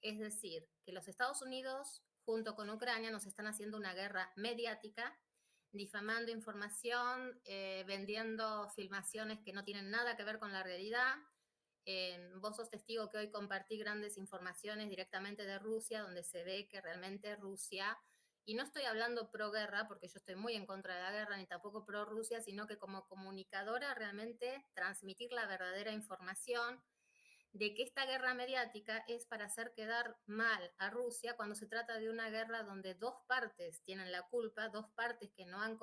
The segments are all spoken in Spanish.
Es decir, que los Estados Unidos, junto con Ucrania, nos están haciendo una guerra mediática, difamando información, vendiendo filmaciones que no tienen nada que ver con la realidad. Vos sos testigo que hoy compartí grandes informaciones directamente de Rusia, donde se ve que realmente Rusia, y no estoy hablando pro guerra, porque yo estoy muy en contra de la guerra, ni tampoco pro Rusia, sino que como comunicadora realmente transmitir la verdadera información de que esta guerra mediática es para hacer quedar mal a Rusia cuando se trata de una guerra donde dos partes tienen la culpa, dos partes que no han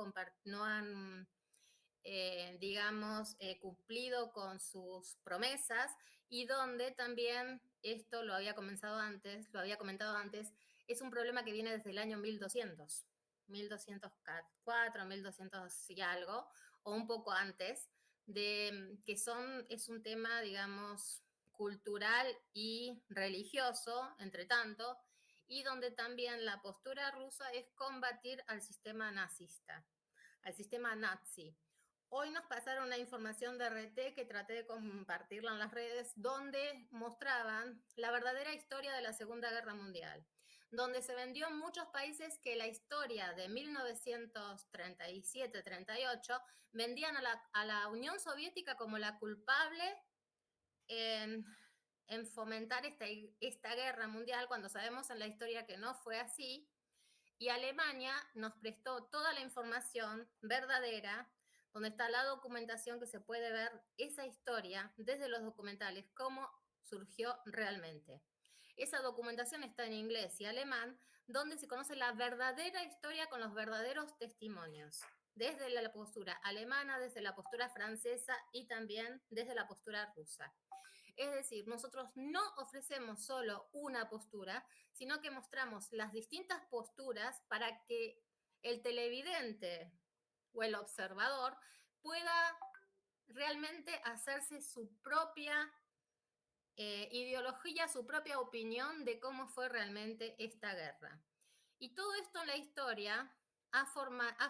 digamos, cumplido con sus promesas y donde también, esto lo había comentado antes, es un problema que viene desde el año 1200, 1204, 1200 y algo, o un poco antes, es un tema, digamos, cultural y religioso, entre tanto, y donde también la postura rusa es combatir al sistema nazista, al sistema nazi. Hoy nos pasaron una información de RT que traté de compartirla en las redes, donde mostraban la verdadera historia de la Segunda Guerra Mundial, donde se vendió en muchos países que la historia de 1937-38 vendían a la Unión Soviética como la culpable en, en fomentar esta guerra mundial, cuando sabemos en la historia que no fue así, y Alemania nos prestó toda la información verdadera, donde está la documentación que se puede ver esa historia desde los documentales, cómo surgió realmente. Esa documentación está en inglés y alemán, donde se conoce la verdadera historia con los verdaderos testimonios, desde la postura alemana, desde la postura francesa y también desde la postura rusa. Es decir, nosotros no ofrecemos solo una postura, sino que mostramos las distintas posturas para que el televidente o el observador pueda realmente hacerse su propia ideología, su propia opinión de cómo fue realmente esta guerra. Y todo esto en la historia ha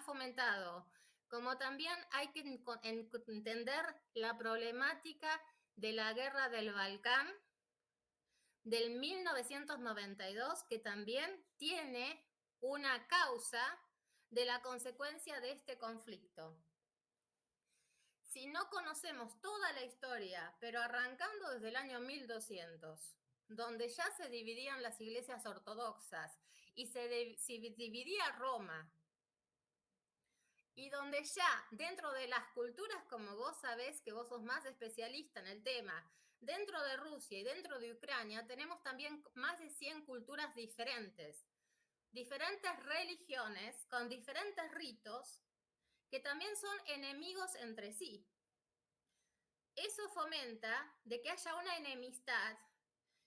fomentado, como también hay que entender la problemática de la guerra del Balcán del 1992, que también tiene una causa de la consecuencia de este conflicto. Si no conocemos toda la historia, pero arrancando desde el año 1200, donde ya se dividían las iglesias ortodoxas y se dividía Roma, y donde ya dentro de las culturas, como vos sabés que vos sos más especialista en el tema, dentro de Rusia y dentro de Ucrania tenemos también más de 100 culturas diferentes, diferentes religiones con diferentes ritos que también son enemigos entre sí. Eso fomenta de que haya una enemistad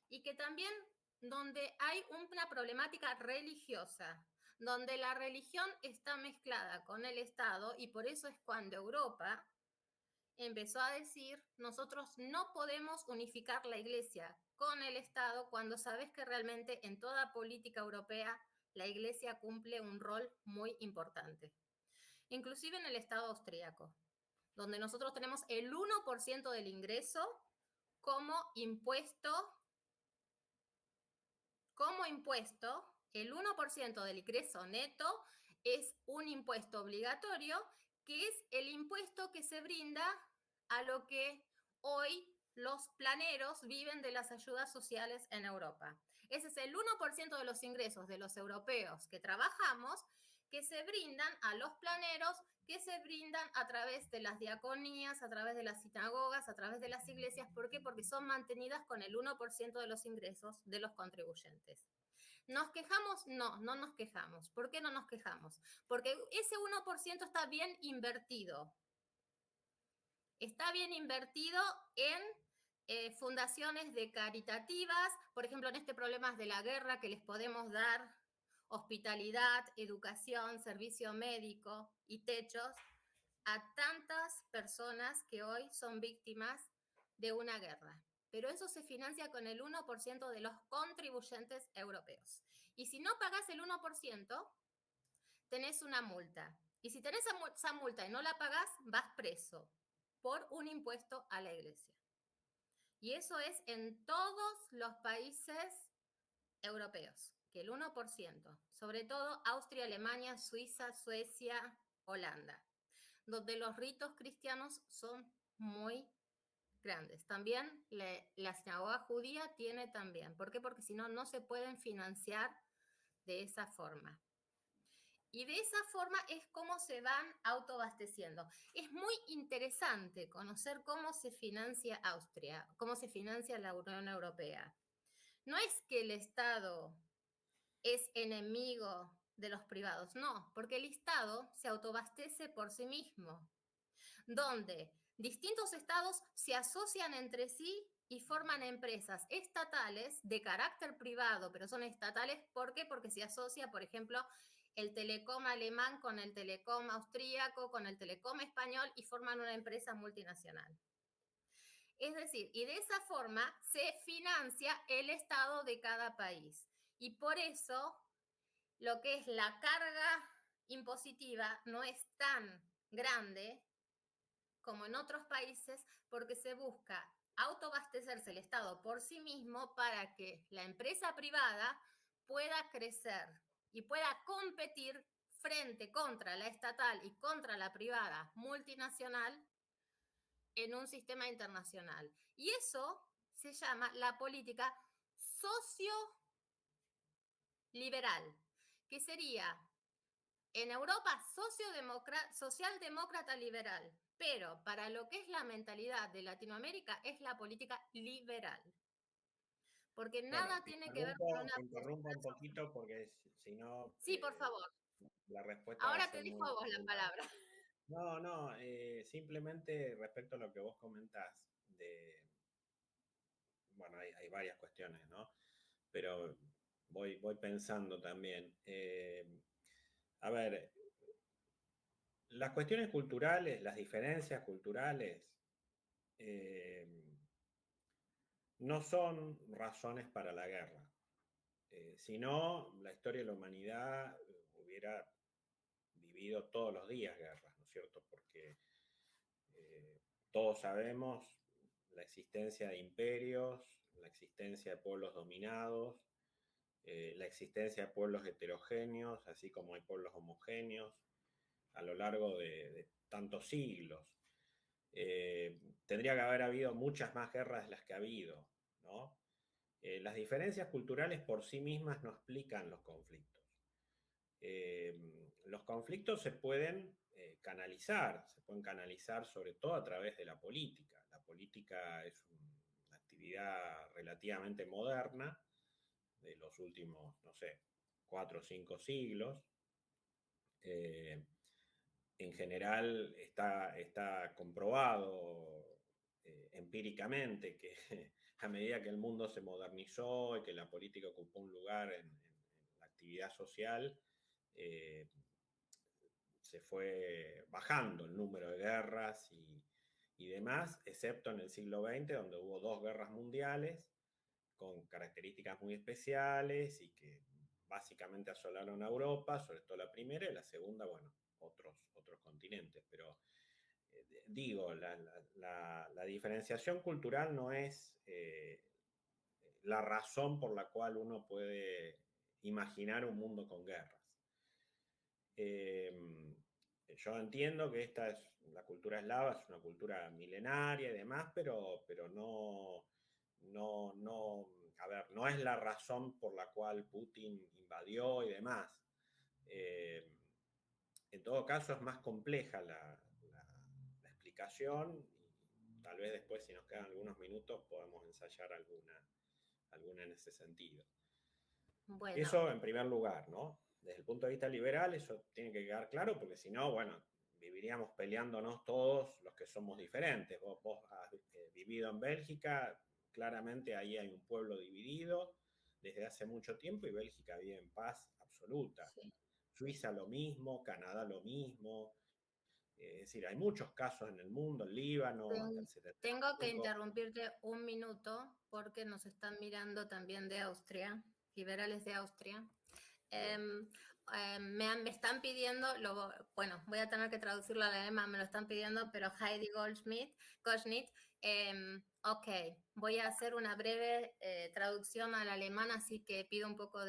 y que también donde hay una problemática religiosa, donde la religión está mezclada con el Estado, y por eso es cuando Europa empezó a decir, nosotros no podemos unificar la Iglesia con el Estado, cuando sabes que realmente en toda política europea la Iglesia cumple un rol muy importante, inclusive en el Estado austríaco, donde nosotros tenemos el 1% del ingreso como impuesto, el 1% del ingreso neto es un impuesto obligatorio, que es el impuesto que se brinda a lo que hoy los planeros viven de las ayudas sociales en Europa. Ese es el 1% de los ingresos de los europeos que trabajamos, que se brindan a los planeros, que se brindan a través de las diaconías, a través de las sinagogas, a través de las iglesias. ¿Por qué? Porque son mantenidas con el 1% de los ingresos de los contribuyentes. ¿Nos quejamos? No, no nos quejamos. ¿Por qué no nos quejamos? Porque ese 1% está bien invertido. Está bien invertido en fundaciones de caritativas, por ejemplo, en este problema de la guerra, que les podemos dar hospitalidad, educación, servicio médico y techos a tantas personas que hoy son víctimas de una guerra. Pero eso se financia con el 1% de los contribuyentes europeos. Y si no pagás el 1%, tenés una multa. Y si tenés esa multa y no la pagás, vas preso por un impuesto a la iglesia. Y eso es en todos los países europeos, que el 1%, sobre todo Austria, Alemania, Suiza, Suecia, Holanda, donde los ritos cristianos son muy grandes. También la sinagoga judía tiene también. ¿Por qué? Porque si no, no se pueden financiar de esa forma. Y de esa forma es como se van autoabasteciendo. Es muy interesante conocer cómo se financia Austria, cómo se financia la Unión Europea. No es que el Estado es enemigo de los privados, no, porque el Estado se autoabastece por sí mismo, donde distintos estados se asocian entre sí y forman empresas estatales de carácter privado, pero son estatales, ¿por qué? Porque se asocia, por ejemplo, el telecom alemán con el telecom austríaco, con el telecom español y forman una empresa multinacional. Es decir, y de esa forma se financia el Estado de cada país. Y por eso lo que es la carga impositiva no es tan grande como en otros países, porque se busca autoabastecerse el Estado por sí mismo para que la empresa privada pueda crecer y pueda competir frente contra la estatal y contra la privada multinacional en un sistema internacional. Y eso se llama la política socioliberal, que sería en Europa socialdemócrata liberal, pero para lo que es la mentalidad de Latinoamérica es la política liberal, porque Bueno, nada tiene que ver con una te interrumpo postura. un poquito porque si no, Sí, por favor. la respuesta va a Ahora te ser dejo muy, a vos la muy larga. palabra. No, no, simplemente respecto a lo que vos comentás, de, bueno, hay varias cuestiones, ¿no? Pero voy pensando también. A ver, las cuestiones culturales, las diferencias culturales, eh, no son razones para la guerra. Si no, la historia de la humanidad hubiera vivido todos los días guerras, ¿no es cierto? Porque eh, todos sabemos la existencia de imperios, la existencia de pueblos dominados, la existencia de pueblos heterogéneos, así como hay pueblos homogéneos, a lo largo de tantos siglos. Tendría que haber habido muchas más guerras de las que ha habido, ¿no? Las diferencias culturales por sí mismas no explican los conflictos. Eh, los conflictos se pueden canalizar sobre todo a través de la política. La política es una actividad relativamente moderna, de los últimos, no sé, 4 o 5 siglos. Eh, en general está comprobado empíricamente que a medida que el mundo se modernizó y que la política ocupó un lugar en la actividad social, eh, se fue bajando el número de guerras y demás, excepto en el siglo XX, donde hubo 2 guerras mundiales con características muy especiales y que básicamente asolaron a Europa, sobre todo la primera, y la segunda, bueno, otros continentes. Pero digo, la diferenciación cultural no es la razón por la cual uno puede imaginar un mundo con guerras. Yo entiendo que la cultura eslava es una cultura milenaria y demás, pero no, a ver, no es la razón por la cual Putin invadió y demás. Eh, en todo caso, es más compleja la explicación y tal vez después, si nos quedan algunos minutos, podemos ensayar alguna en ese sentido. Bueno, Eso en primer lugar, ¿no? Desde el punto de vista liberal, eso tiene que quedar claro, porque si no, bueno, viviríamos peleándonos todos los que somos diferentes. Vos has vivido en Bélgica, claramente ahí hay un pueblo dividido desde hace mucho tiempo y Bélgica vive en paz absoluta. sí. Suiza lo mismo, Canadá lo mismo. Es decir, hay muchos casos en el mundo, en Líbano, hasta el Tengo que 75. interrumpirte un minuto porque nos están mirando también de Austria, liberales de Austria. Me están pidiendo, bueno, voy a tener que traducirlo al alemán, me lo están pidiendo, pero Heidi Goldschmidt, ok, voy a hacer una breve traducción al alemán, así que pido un poco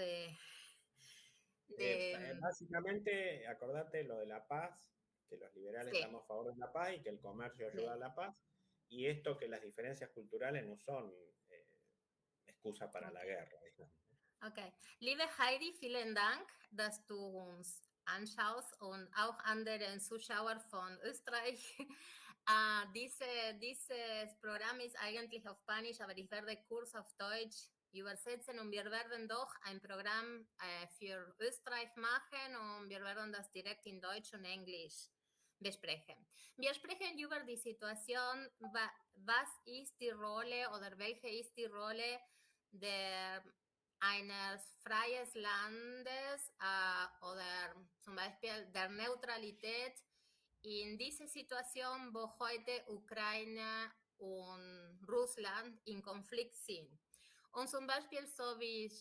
Básicamente, acordate lo de la paz, que los liberales sí, estamos a favor de la paz y que el comercio ayuda a sí. la paz, y esto que las diferencias culturales no son excusa para la Okay. guerra, digamos. Okay. Liebe Heidi, vielen Dank, dass du uns anschaust und auch anderen Zuschauer von Österreich. Dieses Programm ist eigentlich auf Spanisch, aber ich werde Kurs auf Deutsch übersetzen und wir werden doch ein Programm für Österreich machen und wir werden das direkt in Deutsch und Englisch besprechen. Wir sprechen über die Situation, was ist die Rolle oder welche ist die Rolle der eines freies Landes oder zum Beispiel der Neutralität in dieser Situation, wo heute Ukraine und Russland in Konflikt sind. Und zum Beispiel so wie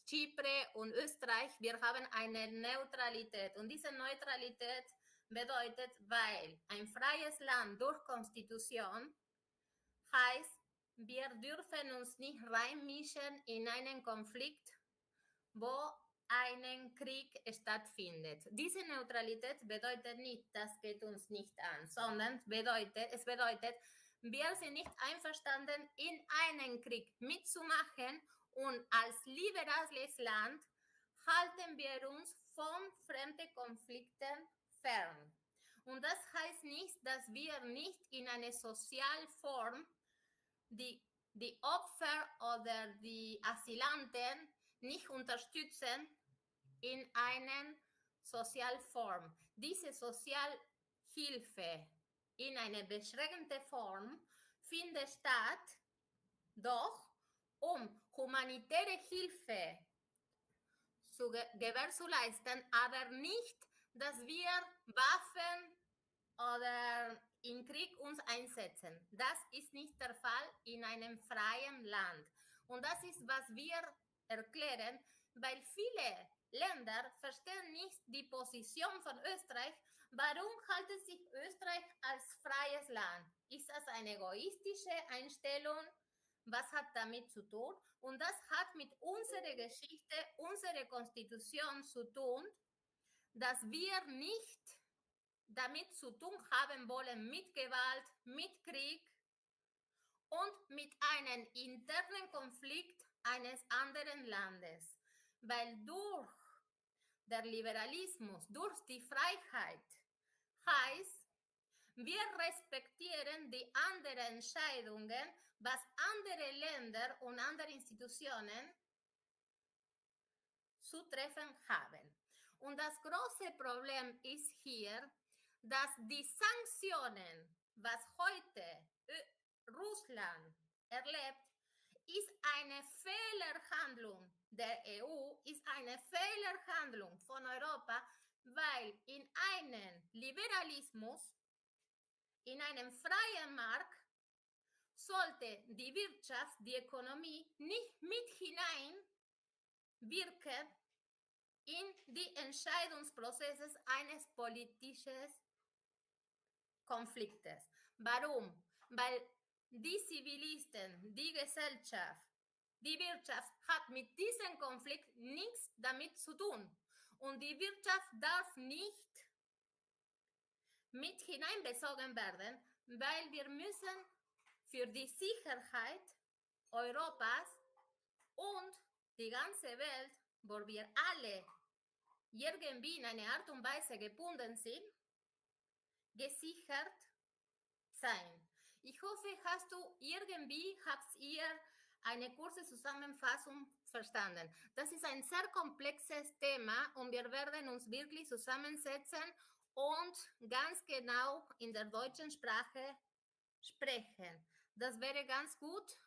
Chipre und Österreich, wir haben eine Neutralität. Und diese Neutralität bedeutet, weil ein freies Land durch Konstitution heißt, wir dürfen uns nicht reinmischen in einen Konflikt, wo ein Krieg stattfindet. Diese Neutralität bedeutet nicht, das geht uns nicht an, sondern es bedeutet, wir sind nicht einverstanden, in einen Krieg mitzumachen und als liberales Land halten wir uns von fremden Konflikten fern. Und das heißt nicht, dass wir nicht in einer Sozialform die Opfer oder die Asylanten nicht unterstützen in einer Sozialform. Diese Sozialhilfe in einer beschränkten Form findet statt, doch um humanitäre Hilfe gewährleisten, aber nicht, dass wir Waffen oder in Krieg uns einsetzen. Das ist nicht der Fall in einem freien Land. Und das ist, was wir erklären, weil viele Länder verstehen nicht die Position von Österreich. Warum haltet sich Österreich als freies Land? Ist das eine egoistische Einstellung? Was hat damit zu tun? Und das hat mit unserer Geschichte, unserer Konstitution zu tun, dass wir nicht damit zu tun haben wollen mit Gewalt, mit Krieg und mit einem internen Konflikt eines anderen Landes. Weil durch der Liberalismus, durch die Freiheit heißt, wir respektieren die anderen Entscheidungen, was andere Länder und andere Institutionen zu treffen haben. Und das große Problem ist hier, dass die Sanktionen, was heute Russland erlebt, ist eine Fehlerhandlung der EU, ist eine Fehlerhandlung von Europa, weil in einem Liberalismus, in einem freien Markt, sollte die Wirtschaft, die Ökonomie nicht mit hineinwirken in die Entscheidungsprozesse eines politischen Konfliktes. Warum? Weil die Zivilisten, die Gesellschaft, die Wirtschaft hat mit diesem Konflikt nichts damit zu tun. Und die Wirtschaft darf nicht mit hineinbezogen werden, weil wir müssen für die Sicherheit Europas und die ganze Welt, wo wir alle irgendwie in einer Art und Weise gebunden sind, gesichert sein. Ich hoffe, habt ihr eine kurze Zusammenfassung verstanden. Das ist ein sehr komplexes Thema und wir werden uns wirklich zusammensetzen und ganz genau in der deutschen Sprache sprechen. Das wäre ganz gut,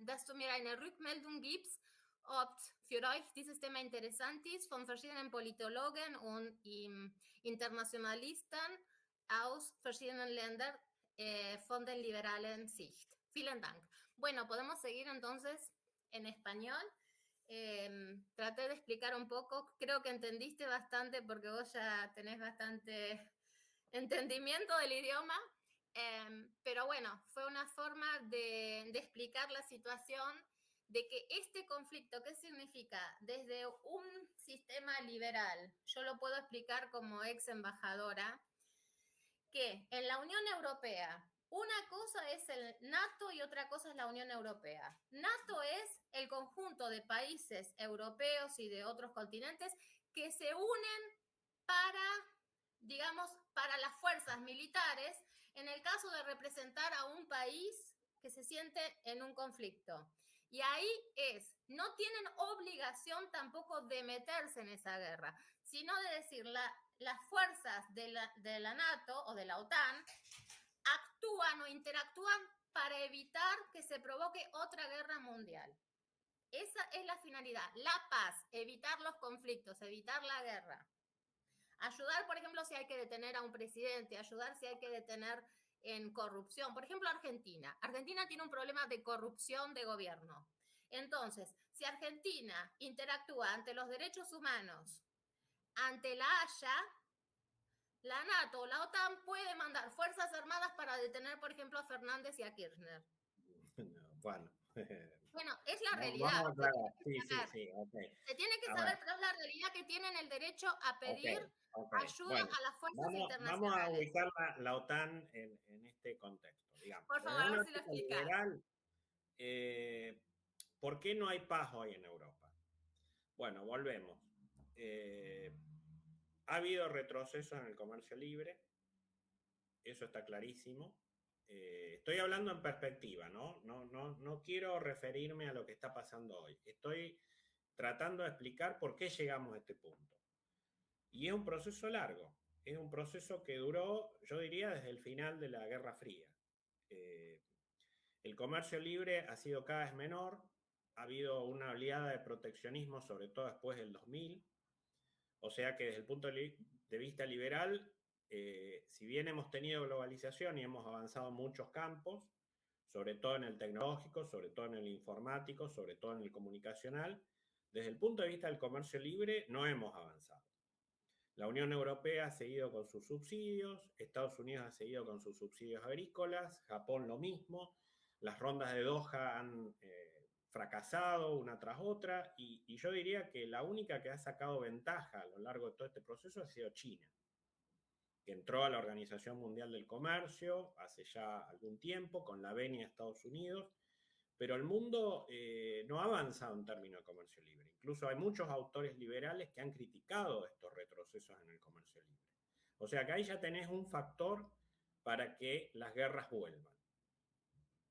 dass du mir eine Rückmeldung gibst, ob für euch dieses Thema interessant ist von verschiedenen Politologen und Internationalisten aus verschiedenen Ländern von der liberalen Sicht. Vielen Dank. Bueno, podemos seguir entonces en español. traté de explicar un poco, creo que entendiste bastante porque vos ya tenés bastante entendimiento del idioma, pero bueno, fue una forma de explicar la situación de que este conflicto, ¿qué significa? Desde un sistema liberal, yo lo puedo explicar como ex embajadora, que en la Unión Europea una cosa es el NATO y otra cosa es la Unión Europea. NATO es el conjunto de países europeos y de otros continentes que se unen para, digamos, para las fuerzas militares en el caso de representar a un país que se siente en un conflicto. Y ahí no tienen obligación tampoco de meterse en esa guerra, sino de decir, las fuerzas de la NATO o de la OTAN actúan o interactúan para evitar que se provoque otra guerra mundial. Esa es la finalidad, la paz, evitar los conflictos, evitar la guerra. Ayudar, por ejemplo, si hay que detener a un presidente, ayudar si hay que detener en corrupción. Por ejemplo, Argentina. Argentina tiene un problema de corrupción de gobierno. Entonces, si Argentina interactúa ante los derechos humanos, ante la Haya, la NATO o la OTAN puede mandar fuerzas armadas para detener, por ejemplo, a Fernández y a Kirchner. Bueno, bueno, es la realidad. vamos a aclarar. Sí, sí, sí, ok. Se tiene que saber, pero es la realidad que tienen el derecho a pedir ayuda bueno, a las fuerzas internacionales. Vamos a ubicar la OTAN en este contexto, digamos. Por favor, a ver si lo explicas. Liberal, ¿por qué no hay paz hoy en Europa? Bueno, volvemos. Ha habido retroceso en el comercio libre, eso está clarísimo. Estoy hablando en perspectiva, ¿no? No quiero referirme a lo que está pasando hoy. Estoy tratando de explicar por qué llegamos a este punto. Y es un proceso largo, es un proceso que duró, yo diría, desde el final de la Guerra Fría. El comercio libre ha sido cada vez menor, ha habido una oleada de proteccionismo, sobre todo después del 2000, o sea que desde el punto de vista liberal, si bien hemos tenido globalización y hemos avanzado en muchos campos, sobre todo en el tecnológico, sobre todo en el informático, sobre todo en el comunicacional, desde el punto de vista del comercio libre no hemos avanzado. La Unión Europea ha seguido con sus subsidios, Estados Unidos ha seguido con sus subsidios agrícolas, Japón lo mismo, las rondas de Doha han fracasado una tras otra, y yo diría que la única que ha sacado ventaja a lo largo de todo este proceso ha sido China, que entró a la Organización Mundial del Comercio hace ya algún tiempo, con la venia de Estados Unidos, pero el mundo no ha avanzado en términos de comercio libre. Incluso hay muchos autores liberales que han criticado estos retrocesos en el comercio libre. O sea que ahí ya tenés un factor para que las guerras vuelvan.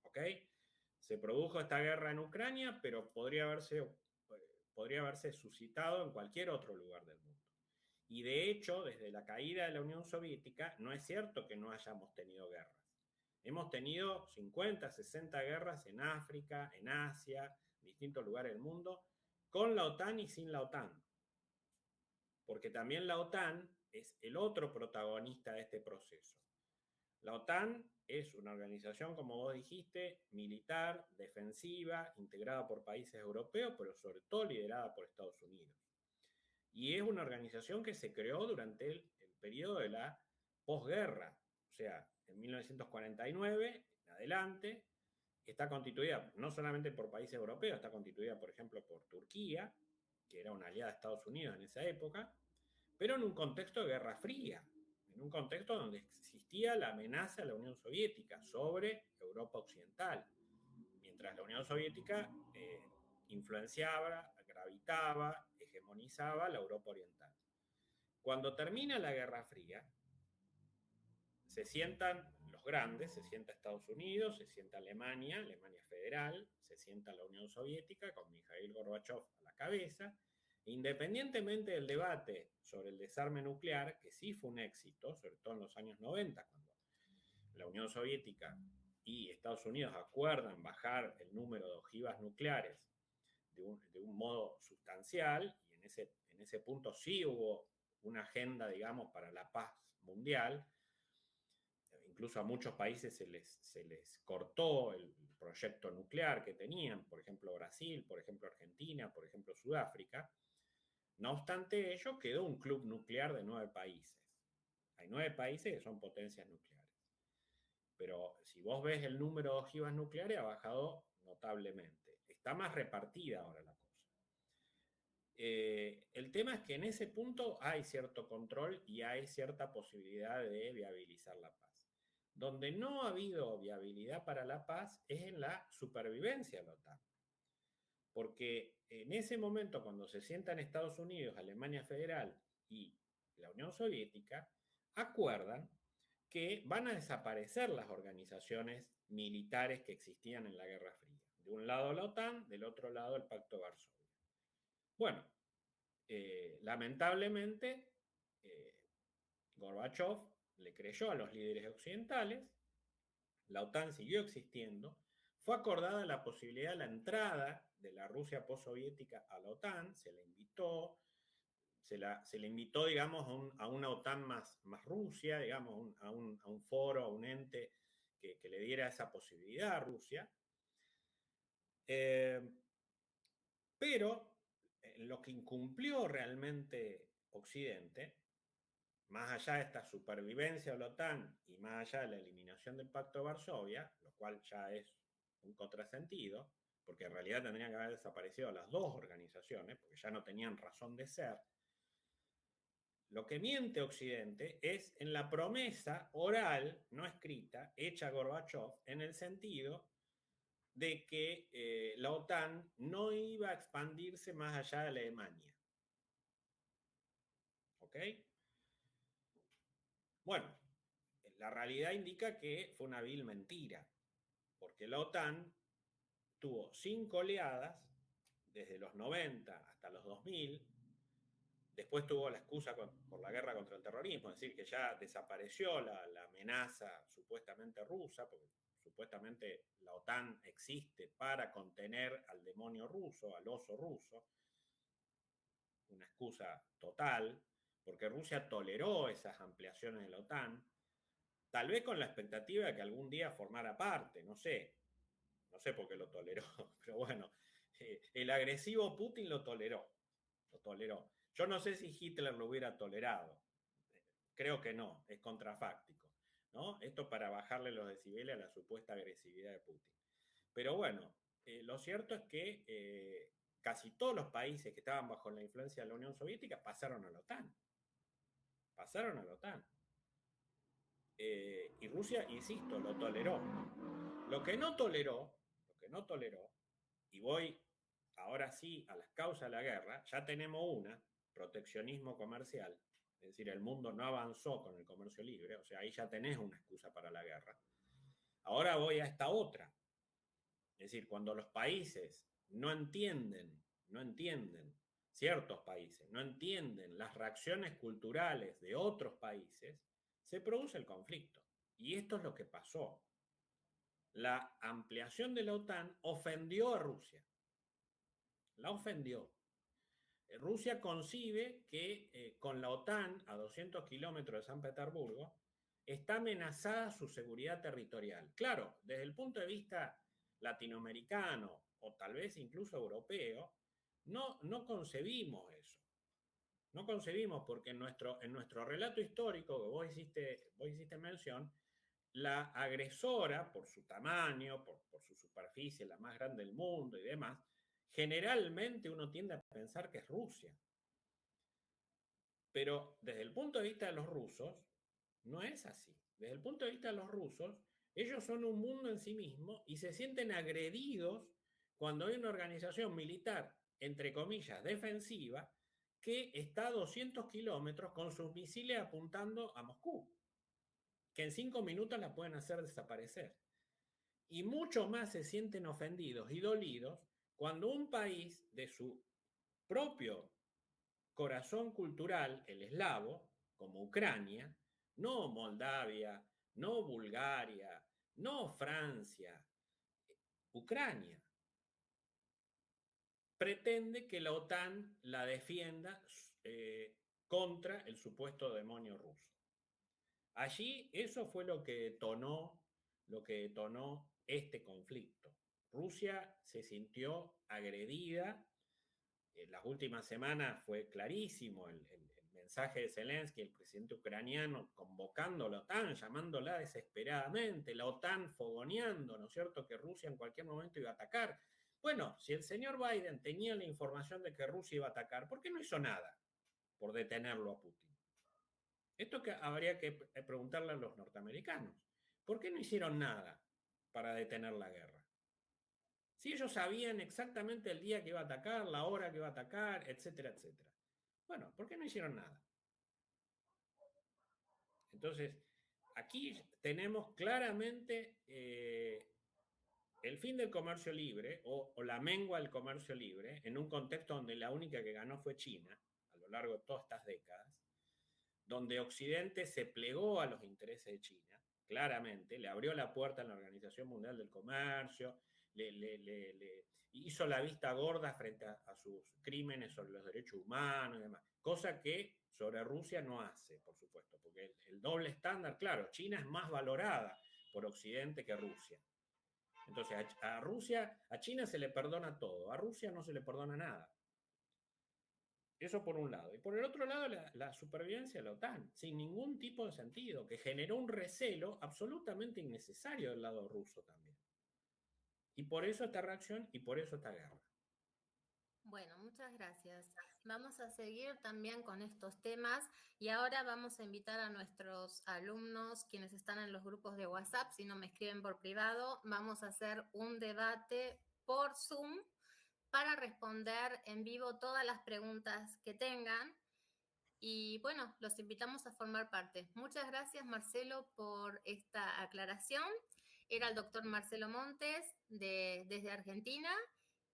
¿Ok? Se produjo esta guerra en Ucrania, pero podría haberse suscitado en cualquier otro lugar del mundo. Y de hecho, desde la caída de la Unión Soviética, no es cierto que no hayamos tenido guerras. Hemos tenido 50, 60 guerras en África, en Asia, en distintos lugares del mundo, con la OTAN y sin la OTAN. Porque también la OTAN es el otro protagonista de este proceso. La OTAN es una organización, como vos dijiste, militar, defensiva, integrada por países europeos, pero sobre todo liderada por Estados Unidos. Y es una organización que se creó durante el periodo de la posguerra, o sea, en 1949 en adelante, está constituida no solamente por países europeos, está constituida, por ejemplo, por Turquía, que era una aliada de Estados Unidos en esa época, pero en un contexto de Guerra Fría, en un contexto donde existía la amenaza de la Unión Soviética sobre Europa Occidental, mientras la Unión Soviética influenciaba, gravitaba, hegemonizaba la Europa Oriental. Cuando termina la Guerra Fría, se sientan los grandes, se sienta Estados Unidos, se sienta Alemania, Alemania Federal, se sienta la Unión Soviética con Mikhail Gorbachev a la cabeza. Independientemente del debate sobre el desarme nuclear, que sí fue un éxito, sobre todo en los años 90, cuando la Unión Soviética y Estados Unidos acuerdan bajar el número de ojivas nucleares de un modo sustancial, y en ese punto sí hubo una agenda, digamos, para la paz mundial. incluso a muchos países se les cortó el proyecto nuclear que tenían, por ejemplo Brasil, por ejemplo Argentina, por ejemplo Sudáfrica. No obstante ello, quedó un club nuclear de 9 países. Hay 9 países que son potencias nucleares. Pero si vos ves el número de ojivas nucleares, ha bajado notablemente. Está más repartida ahora la cosa. El tema es que en ese punto hay cierto control y hay cierta posibilidad de viabilizar la paz. Donde no ha habido viabilidad para la paz es en la supervivencia de la OTAN. Porque en ese momento, cuando se sientan Estados Unidos, Alemania Federal y la Unión Soviética, acuerdan que van a desaparecer las organizaciones militares que existían en la Guerra Fría. De un lado la OTAN, del otro lado el Pacto de Varsovia. Bueno, lamentablemente, Gorbachev le creyó a los líderes occidentales, la OTAN siguió existiendo, fue acordada la posibilidad de la entrada de la Rusia postsoviética a la OTAN, se le invitó, se le invitó, digamos, a una OTAN más Rusia, digamos, a un foro, a un ente que le diera esa posibilidad a Rusia. Pero lo que incumplió realmente Occidente, más allá de esta supervivencia de la OTAN y más allá de la eliminación del Pacto de Varsovia, lo cual ya es un contrasentido, porque en realidad tendrían que haber desaparecido las dos organizaciones, porque ya no tenían razón de ser. Lo que miente Occidente es en la promesa oral, no escrita, hecha a Gorbachev, en el sentido de que la OTAN no iba a expandirse más allá de Alemania. ¿Ok? Bueno, la realidad indica que fue una vil mentira, porque la OTAN tuvo 5 oleadas desde los 90 hasta los 2000. Después tuvo la excusa por la guerra contra el terrorismo, es decir, que ya desapareció la amenaza supuestamente rusa, porque supuestamente la OTAN existe para contener al demonio ruso, al oso ruso. Una excusa total, porque Rusia toleró esas ampliaciones de la OTAN, tal vez con la expectativa de que algún día formara parte, no sé por qué lo toleró, pero bueno, el agresivo Putin lo toleró. Yo no sé si Hitler lo hubiera tolerado, creo que no, es contrafáctico, ¿no? Esto para bajarle los decibeles a la supuesta agresividad de Putin. Pero bueno, lo cierto es que casi todos los países que estaban bajo la influencia de la Unión Soviética pasaron a la OTAN. Pasaron a la OTAN. Y Rusia, insisto, lo toleró. Lo que no toleró, y voy ahora sí a las causas de la guerra, ya tenemos una, proteccionismo comercial, es decir, el mundo no avanzó con el comercio libre, o sea, ahí ya tenés una excusa para la guerra. Ahora voy a esta otra, es decir, cuando los países no entienden, ciertos países, no entienden las reacciones culturales de otros países, se produce el conflicto. Y esto es lo que pasó. La ampliación de la OTAN ofendió a Rusia. La ofendió. Rusia concibe que con la OTAN a 200 kilómetros de San Petersburgo está amenazada su seguridad territorial. Claro, desde el punto de vista latinoamericano o tal vez incluso europeo, no concebimos eso. No concebimos porque en nuestro relato histórico que vos hiciste mención, la agresora, por su tamaño, por su superficie, la más grande del mundo y demás, generalmente uno tiende a pensar que es Rusia. Pero desde el punto de vista de los rusos, no es así. Desde el punto de vista de los rusos, ellos son un mundo en sí mismo y se sienten agredidos cuando hay una organización militar, entre comillas, defensiva, que está a 200 kilómetros con sus misiles apuntando a Moscú, que en 5 minutos la pueden hacer desaparecer. Y mucho más se sienten ofendidos y dolidos cuando un país de su propio corazón cultural, el eslavo, como Ucrania, no Moldavia, no Bulgaria, no Francia, Ucrania, pretende que la OTAN la defienda contra el supuesto demonio ruso. Allí eso fue lo que detonó este conflicto. Rusia se sintió agredida. En las últimas semanas fue clarísimo el mensaje de Zelensky, el presidente ucraniano, convocando a la OTAN, llamándola desesperadamente, la OTAN fogoneando, ¿no es cierto?, que Rusia en cualquier momento iba a atacar. Bueno, si el señor Biden tenía la información de que Rusia iba a atacar, ¿por qué no hizo nada por detenerlo a Putin? Esto que habría que preguntarle a los norteamericanos. ¿Por qué no hicieron nada para detener la guerra? Si ellos sabían exactamente el día que iba a atacar, la hora que iba a atacar, etcétera, etcétera. Bueno, ¿por qué no hicieron nada? Entonces, aquí tenemos claramente el fin del comercio libre o la mengua del comercio libre en un contexto donde la única que ganó fue China a lo largo de todas estas décadas, donde Occidente se plegó a los intereses de China, claramente, le abrió la puerta en la Organización Mundial del Comercio, le hizo la vista gorda frente a sus crímenes sobre los derechos humanos y demás, cosa que sobre Rusia no hace, por supuesto, porque el doble estándar, claro, China es más valorada por Occidente que Rusia. Entonces a Rusia, a China se le perdona todo, a Rusia no se le perdona nada. Eso por un lado. Y por el otro lado, la supervivencia de la OTAN, sin ningún tipo de sentido, que generó un recelo absolutamente innecesario del lado ruso también. Y por eso esta reacción y por eso esta guerra. Bueno, muchas gracias. Vamos a seguir también con estos temas y ahora vamos a invitar a nuestros alumnos, quienes están en los grupos de WhatsApp, si no me escriben por privado, vamos a hacer un debate por Zoom para responder en vivo todas las preguntas que tengan. Y bueno, los invitamos a formar parte. Muchas gracias, Marcelo, por esta aclaración. Era el doctor Marcelo Montes desde Argentina.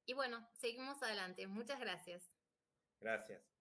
Y bueno, seguimos adelante. Muchas gracias. Gracias.